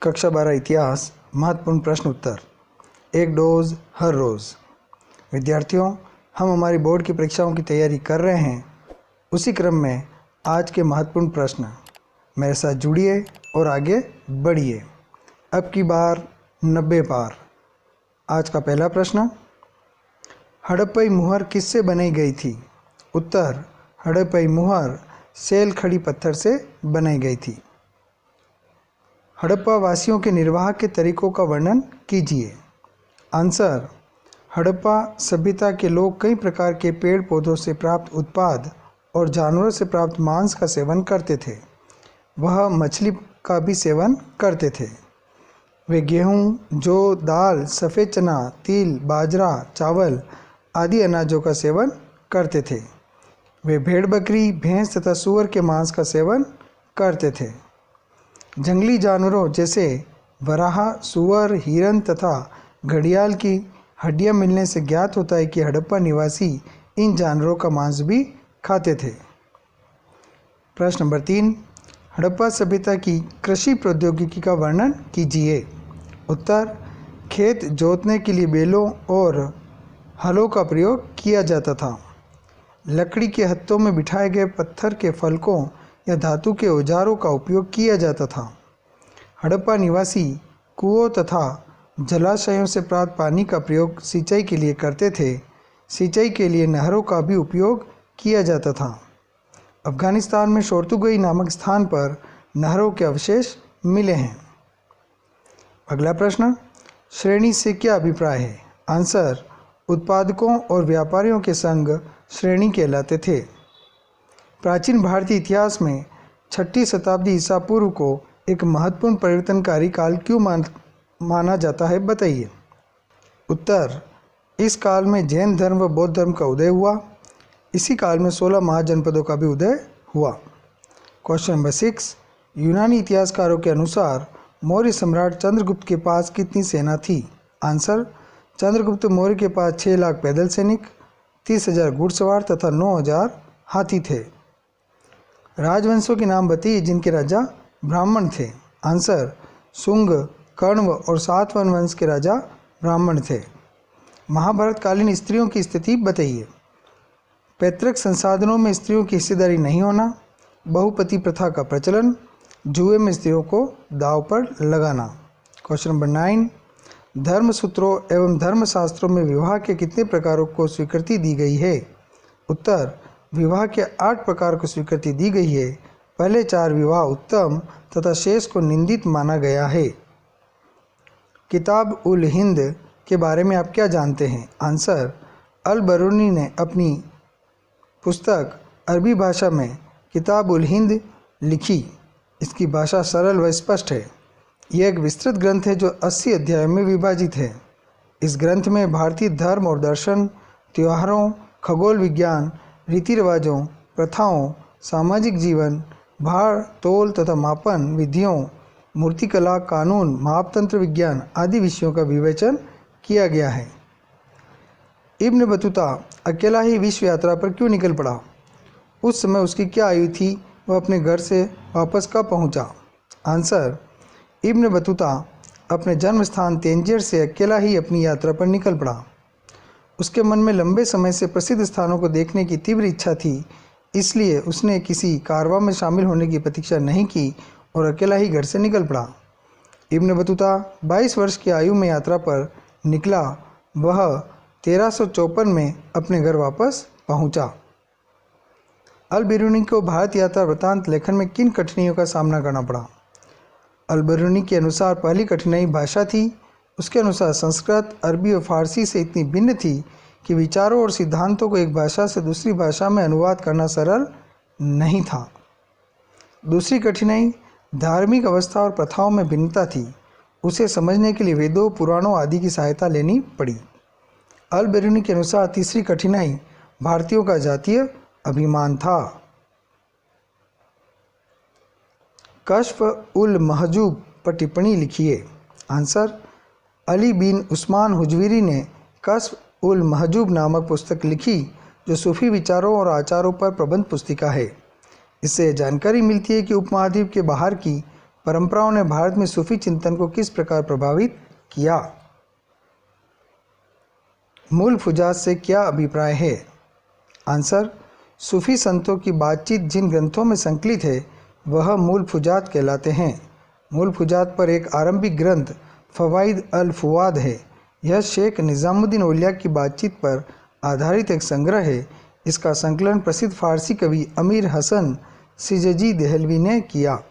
कक्षा 12 इतिहास महत्वपूर्ण प्रश्न उत्तर। एक डोज हर रोज़। विद्यार्थियों, हम हमारी बोर्ड की परीक्षाओं की तैयारी कर रहे हैं। उसी क्रम में आज के महत्वपूर्ण प्रश्न, मेरे साथ जुड़िए और आगे बढ़िए। अब की बार 90 पार। आज का पहला प्रश्न, हड़प्पई मुहर किससे बनाई गई थी? उत्तर, हड़प्पई मुहर सेल खड़ी पत्थर से बनाई गई थी। हड़प्पा वासियों के निर्वाह के तरीकों का वर्णन कीजिए। आंसर, हड़प्पा सभ्यता के लोग कई प्रकार के पेड़ पौधों से प्राप्त उत्पाद और जानवरों से प्राप्त मांस का सेवन करते थे। वह मछली का भी सेवन करते थे। वे गेहूँ, जौ, दाल, सफ़ेद चना, तिल, बाजरा, चावल आदि अनाजों का सेवन करते थे। वे भेड़ बकरी, भैंस तथा सूअर के मांस का सेवन करते थे। जंगली जानवरों जैसे वराह, सूअर, हिरन तथा घड़ियाल की हड्डियां मिलने से ज्ञात होता है कि हड़प्पा निवासी इन जानवरों का मांस भी खाते थे। प्रश्न नंबर 3, हड़प्पा सभ्यता की कृषि प्रौद्योगिकी का वर्णन कीजिए। उत्तर, खेत जोतने के लिए बैलों और हलों का प्रयोग किया जाता था। लकड़ी के हत्थों में बिठाए गए पत्थर के फलकों या धातु के औजारों का उपयोग किया जाता था। हड़प्पा निवासी कुओं तथा जलाशयों से प्राप्त पानी का प्रयोग सिंचाई के लिए करते थे। सिंचाई के लिए नहरों का भी उपयोग किया जाता था। अफगानिस्तान में शोर्तुगई नामक स्थान पर नहरों के अवशेष मिले हैं। अगला प्रश्न, श्रेणी से क्या अभिप्राय है? आंसर, उत्पादकों और व्यापारियों के संघ श्रेणी कहलाते थे। प्राचीन भारतीय इतिहास में 6ठी शताब्दी ईसा पूर्व को एक महत्वपूर्ण परिवर्तनकारी काल क्यों माना जाता है, बताइए। उत्तर, इस काल में जैन धर्म व बौद्ध धर्म का उदय हुआ। इसी काल में 16 महाजनपदों का भी उदय हुआ। क्वेश्चन नंबर 6, यूनानी इतिहासकारों के अनुसार मौर्य सम्राट चंद्रगुप्त के पास कितनी सेना थी? आंसर, चंद्रगुप्त मौर्य के पास 6 लाख पैदल सैनिक, 30,000 घुड़सवार तथा 9,000 हाथी थे। राजवंशों के नाम बताइए जिनके राजा ब्राह्मण थे। आंसर, शुंग, कण्व और सातवाहन वंश के राजा ब्राह्मण थे। महाभारत कालीन स्त्रियों की स्थिति बताइए। पैतृक संसाधनों में स्त्रियों की हिस्सेदारी नहीं होना, बहुपति प्रथा का प्रचलन, जुए में स्त्रियों को दांव पर लगाना। क्वेश्चन नंबर 9, धर्मसूत्रों एवं धर्मशास्त्रों में विवाह के कितने प्रकारों को स्वीकृति दी गई है? उत्तर, विवाह के 8 प्रकार को स्वीकृति दी गई है। पहले 4 विवाह उत्तम तथा शेष को निंदित माना गया है। किताब उल हिंद के बारे में आप क्या जानते हैं? आंसर, अल बरूनी ने अपनी पुस्तक अरबी भाषा में किताब उल हिंद लिखी। इसकी भाषा सरल व स्पष्ट है। यह एक विस्तृत ग्रंथ है जो 80 अध्यायों में विभाजित है। इस ग्रंथ में भारतीय धर्म और दर्शन, त्योहारों, खगोल विज्ञान, रीति रिवाजों, प्रथाओं, सामाजिक जीवन, भार, तोल तथा मापन विधियों, मूर्तिकला, कानून, मापतंत्र विज्ञान आदि विषयों का विवेचन किया गया है। इब्न बतूता अकेला ही विश्व यात्रा पर क्यों निकल पड़ा? उस समय उसकी क्या आयु थी? वह अपने घर से वापस कब पहुंचा? आंसर, इब्न बतूता अपने जन्म स्थान तेंजियर से अकेला ही अपनी यात्रा पर निकल पड़ा। उसके मन में लंबे समय से प्रसिद्ध स्थानों को देखने की तीव्र इच्छा थी, इसलिए उसने किसी कारवां में शामिल होने की प्रतीक्षा नहीं की और अकेला ही घर से निकल पड़ा। इब्न बतूता 22 वर्ष की आयु में यात्रा पर निकला। वह 1354 में अपने घर वापस पहुंचा। अल बिरूनी को भारत यात्रा वृतांत लेखन में किन कठिनाइयों का सामना करना पड़ा? अल बिरूनी के अनुसार पहली कठिनाई भाषा थी। उसके अनुसार संस्कृत, अरबी और फारसी से इतनी भिन्न थी कि विचारों और सिद्धांतों को एक भाषा से दूसरी भाषा में अनुवाद करना सरल नहीं था। दूसरी कठिनाई धार्मिक अवस्था और प्रथाओं में भिन्नता थी। उसे समझने के लिए वेदों, पुराणों आदि की सहायता लेनी पड़ी। अल बिरूनी के अनुसार तीसरी कठिनाई भारतीयों का जातीय अभिमान था। कश्फ उल महजूब पर टिप्पणी लिखिए। आंसर, अली बिन उस्मान हुजवीरी ने कश्फ उल महजूब नामक पुस्तक लिखी, जो सूफी विचारों और आचारों पर प्रबंध पुस्तिका है। इससे जानकारी मिलती है कि उपमहाद्वीप के बाहर की परंपराओं ने भारत में सूफी चिंतन को किस प्रकार प्रभावित किया? मूल फुजात से क्या अभिप्राय है? आंसर, सूफी संतों की बातचीत जिन ग्रंथों में संकलित है वह मूल फुजात कहलाते हैं। मूल फुजात पर एक आरंभिक ग्रंथ फवाइद अल फुआद है। यह शेख निज़ामुद्दीन औलिया की बातचीत पर आधारित एक संग्रह है। इसका संकलन प्रसिद्ध फारसी कवि अमीर हसन सिजजी देहलवी ने किया।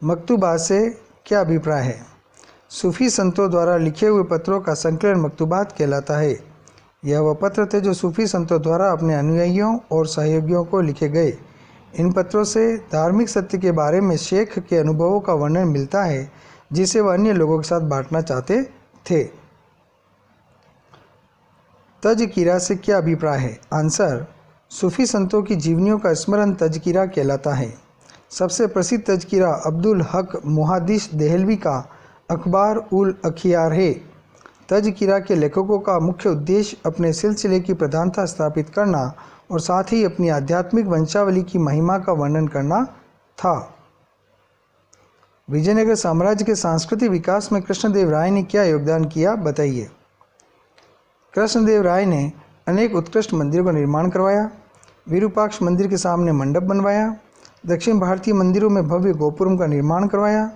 मकतूबात से क्या अभिप्राय है? सूफी संतों द्वारा लिखे हुए पत्रों का संकलन मकतूबात कहलाता है। यह वह पत्र थे जो सूफी संतों द्वारा अपने अनुयायियों और सहयोगियों को लिखे गए। इन पत्रों से धार्मिक सत्य के बारे में शेख के अनुभवों का वर्णन मिलता है जिसे वह अन्य लोगों के साथ बांटना चाहते थे। तज़किरा से क्या अभिप्राय है? आंसर, सूफी संतों की जीवनियों का स्मरण तज़किरा कहलाता है। सबसे प्रसिद्ध तज़किरा अब्दुल हक मुहादिस देहलवी का अखबार उल अखियार है। तज़किरा के लेखकों का मुख्य उद्देश्य अपने सिलसिले की प्रधानता स्थापित करना और साथ ही अपनी आध्यात्मिक वंशावली की महिमा का वर्णन करना था। विजयनगर साम्राज्य के सांस्कृतिक विकास में कृष्णदेव राय ने क्या योगदान किया, बताइए। कृष्णदेव राय ने अनेक उत्कृष्ट मंदिरों का निर्माण करवाया। विरूपाक्ष मंदिर के सामने मंडप बनवाया। दक्षिण भारतीय मंदिरों में भव्य गोपुरम का निर्माण करवाया।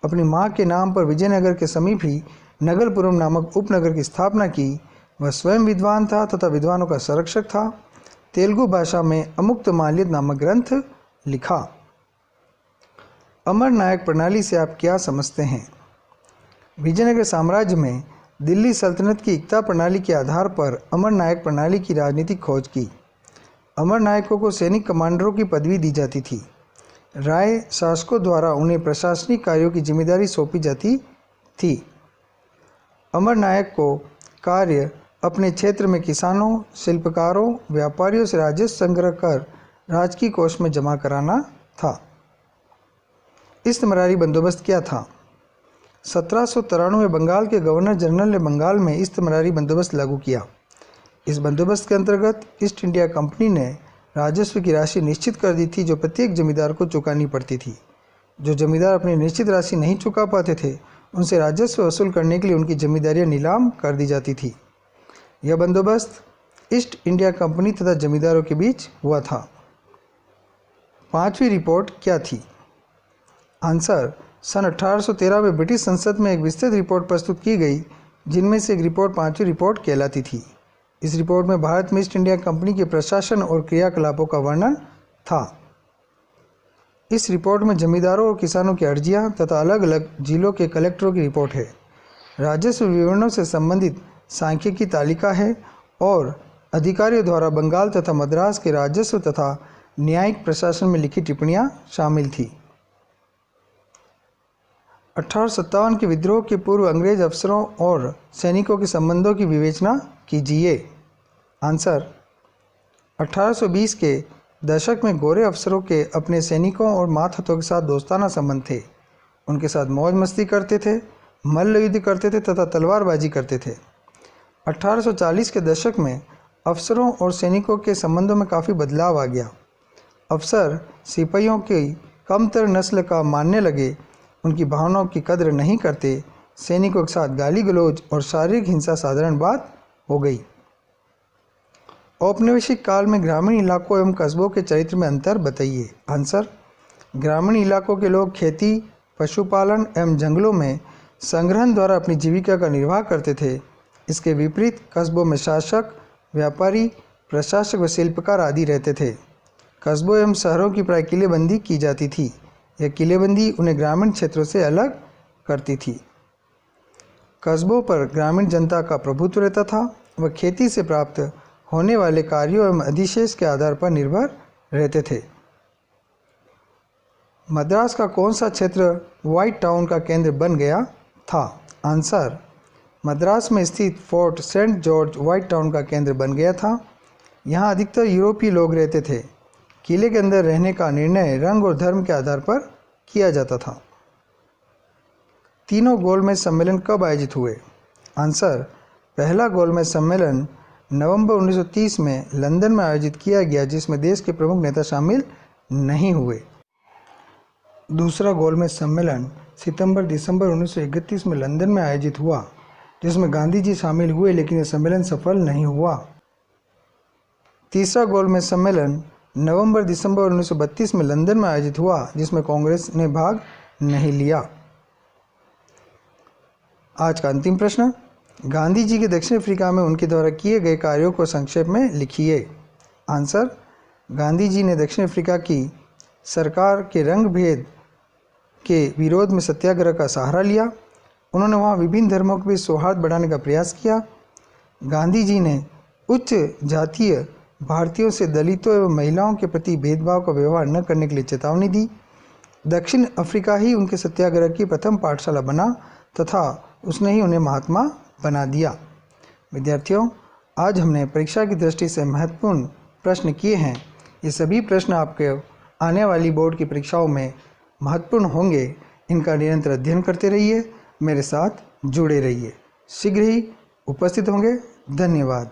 अपनी मां के नाम पर विजयनगर के समीप ही नगलपुरम नामक उपनगर की स्थापना की। वह स्वयं विद्वान था तथा विद्वानों का संरक्षक था। तेलुगु भाषा में अमुक्त माल्यद नामक ग्रंथ लिखा। अमर नायक प्रणाली से आप क्या समझते हैं? विजयनगर साम्राज्य में दिल्ली सल्तनत की एकता प्रणाली के आधार पर अमर नायक प्रणाली की राजनीतिक खोज की। अमर नायकों को सैनिक कमांडरों की पदवी दी जाती थी। राय शासकों द्वारा उन्हें प्रशासनिक कार्यों की जिम्मेदारी सौंपी जाती थी। अमर नायक को कार्य अपने क्षेत्र में किसानों, शिल्पकारों, व्यापारियों से राजस्व संग्रह कर राजकीय कोष में जमा कराना था। इस्तेमरारी बंदोबस्त क्या था? 1793 में बंगाल के गवर्नर जनरल ने बंगाल में इस्तेमरारी बंदोबस्त लागू किया। इस बंदोबस्त के अंतर्गत ईस्ट इंडिया कंपनी ने राजस्व की राशि निश्चित कर दी थी जो प्रत्येक जमींदार को चुकानी पड़ती थी। जो जमींदार अपनी निश्चित राशि नहीं चुका पाते थे उनसे राजस्व वसूल करने के लिए उनकी जमींदारियां नीलाम कर दी जाती थी। यह बंदोबस्त ईस्ट इंडिया कंपनी तथा जमींदारों के बीच हुआ था। पांचवी रिपोर्ट क्या थी? आंसर, सन 1813 में ब्रिटिश संसद में एक विस्तृत रिपोर्ट प्रस्तुत की गई जिनमें से एक रिपोर्ट पांचवी रिपोर्ट कहलाती थी। इस रिपोर्ट में भारत में ईस्ट इंडिया कंपनी के प्रशासन और क्रियाकलापों का वर्णन था। इस रिपोर्ट में जमींदारों और किसानों की अर्जियां तथा अलग अलग जिलों के कलेक्टरों की रिपोर्ट है। राजस्व विवरणों से संबंधित सांख्यिकी तालिका है और अधिकारियों द्वारा बंगाल तथा मद्रास के राजस्व तथा न्यायिक प्रशासन में लिखी टिप्पणियां शामिल थी। 1857 के विद्रोह के पूर्व अंग्रेज अफसरों और सैनिकों के संबंधों की विवेचना कीजिए। आंसर, 1820 के दशक में गोरे अफसरों के अपने सैनिकों और मातहतों के साथ दोस्ताना संबंध थे। उनके साथ मौज मस्ती करते थे, मल्ल युद्ध करते थे तथा तलवारबाजी करते थे। 1840 के दशक में अफसरों और सैनिकों के संबंधों में काफ़ी बदलाव आ गया। अफसर सिपाहियों की कमतर नस्ल का मानने लगे, उनकी भावनाओं की कद्र नहीं करते। सैनिकों के साथ गाली गलौज और शारीरिक हिंसा साधारण बात हो गई। औपनिवेशिक काल में ग्रामीण इलाकों एवं कस्बों के चरित्र में अंतर बताइए। आंसर, ग्रामीण इलाकों के लोग खेती, पशुपालन एवं जंगलों में संग्रहण द्वारा अपनी जीविका का निर्वाह करते थे। इसके विपरीत कस्बों में शासक, व्यापारी, प्रशासक व शिल्पकार आदि रहते थे। कस्बों एवं शहरों की प्राय किलेबंदी की जाती थी। यह किलेबंदी उन्हें ग्रामीण क्षेत्रों से अलग करती थी। कस्बों पर ग्रामीण जनता का प्रभुत्व रहता था। वह खेती से प्राप्त होने वाले कार्यों एवं अधिशेष के आधार पर निर्भर रहते थे। मद्रास का कौन सा क्षेत्र व्हाइट टाउन का केंद्र बन गया था? आंसर, मद्रास में स्थित Fort Saint George White Town का केंद्र बन गया था। यहाँ अधिकतर यूरोपीय लोग रहते थे। किले के अंदर रहने का निर्णय रंग और धर्म के आधार पर किया जाता था। तीनों गोलमेज सम्मेलन कब आयोजित हुए? आंसर, पहला गोलमेज सम्मेलन नवंबर 1930 में लंदन में आयोजित किया गया जिसमें देश के प्रमुख नेता शामिल नहीं हुए। दूसरा गोलमेज सम्मेलन सितंबर-दिसंबर 1931 में लंदन में आयोजित हुआ, जिसमें गांधी जी शामिल हुए, लेकिन यह सम्मेलन सफल नहीं हुआ। तीसरा गोलमेज सम्मेलन नवंबर-दिसंबर 1932 में लंदन में आयोजित हुआ, जिसमें कांग्रेस ने भाग नहीं लिया। आज का अंतिम प्रश्न, गांधी जी के दक्षिण अफ्रीका में उनके द्वारा किए गए कार्यों को संक्षेप में लिखिए। आंसर, गांधी जी ने दक्षिण अफ्रीका की सरकार के रंग भेद के विरोध में सत्याग्रह का सहारा लिया। उन्होंने वहाँ विभिन्न धर्मों के बीच सौहार्द बढ़ाने का प्रयास किया। गांधी जी ने उच्च जातीय भारतीयों से दलितों एवं महिलाओं के प्रति भेदभाव का व्यवहार न करने के लिए चेतावनी दी। दक्षिण अफ्रीका ही उनके सत्याग्रह की प्रथम पाठशाला बना तथा उसने ही उन्हें महात्मा बना दिया। विद्यार्थियों, आज हमने परीक्षा की दृष्टि से महत्वपूर्ण प्रश्न किए हैं। ये सभी प्रश्न आपके आने वाली बोर्ड की परीक्षाओं में महत्वपूर्ण होंगे। इनका निरंतर अध्ययन करते रहिए, मेरे साथ जुड़े रहिए। शीघ्र ही उपस्थित होंगे। धन्यवाद।